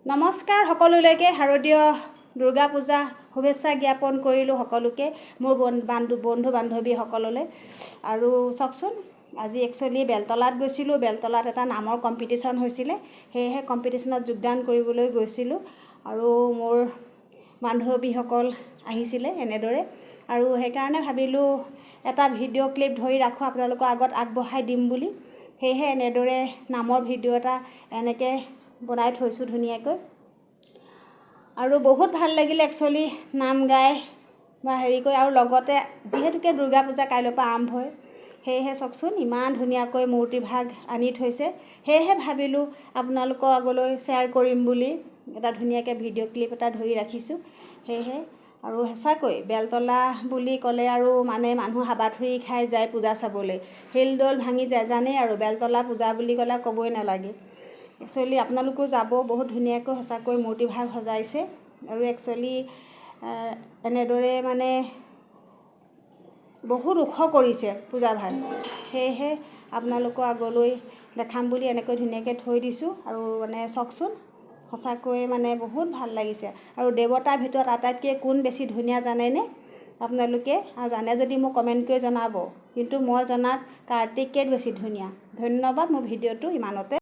নমস্কাৰ সকলোলৈকে শাৰদীয় দুৰ্গা পূজা শুভেচ্ছা জ্ঞাপন কৰিলোঁ সকলোকে মোৰ বন্ধু বান্ধৱীসকললৈ। আৰু চাওকচোন, আজি একচুৱেলি বেলতলাত গৈছিলোঁ। বেলতলাত এটা নামৰ কম্পিটিশ্যন হৈছিলে, সেয়েহে কম্পিটিশ্যনত যোগদান কৰিবলৈ গৈছিলোঁ। আৰু মোৰ বান্ধৱীসকল আহিছিলে এনেদৰে, আৰু সেইকাৰণে ভাবিলোঁ এটা ভিডিঅ' ক্লিপ ধৰি ৰাখোঁ, আপোনালোকৰ আগত আগবঢ়াই দিম বুলি। সেয়েহে এনেদৰে নামৰ ভিডিঅ' এটা এনেকৈ বনাই থৈছোঁ ধুনীয়াকৈ। আৰু বহুত ভাল লাগিলে একচুৱেলি নাম গাই বা হেৰি কৰি, আৰু লগতে যিহেতুকে দুৰ্গা পূজা কাইলৈৰ পৰা আৰম্ভ হয়, সেয়েহে চাওকচোন ইমান ধুনীয়াকৈ মূৰ্তিভাগ আনি থৈছে। সেয়েহে ভাবিলোঁ আপোনালোকৰ আগলৈ শ্বেয়াৰ কৰিম বুলি এটা ধুনীয়াকৈ ভিডিঅ' ক্লিপ এটা ধৰি ৰাখিছোঁ। সেয়েহে আৰু সঁচাকৈ বেলতলা বুলি ক'লে আৰু মানুহ হাবাথুৰি খাই যায় পূজা চাবলৈ, শিলদৌল ভাঙি যায় জানেই। আৰু বেলতলা পূজা বুলি ক'লে ক'বই নালাগে। একচুৱেলি আপোনালোকেও যাব, বহুত ধুনীয়াকৈ সঁচাকৈ মূৰ্তিভাগ সজাইছে। আৰু একচুৱেলি এনেদৰে বহুত ওখ কৰিছে পূজাভাগ, সেয়েহে আপোনালোকৰ আগলৈ দেখাম বুলি এনেকৈ ধুনীয়াকৈ থৈ দিছোঁ। আৰু চাওকচোন সঁচাকৈ বহুত ভাল লাগিছে। আৰু দেৱতাৰ ভিতৰত আটাইতকৈ কোন বেছি ধুনীয়া জানেনে আপোনালোকে? আৰু জানে যদি মোক কমেণ্ট কৰি জনাব, কিন্তু মই জনাত কাৰ্তিকেয় বেছি ধুনীয়া। ধন্যবাদ, মোৰ ভিডিঅ'টো ইমানতে।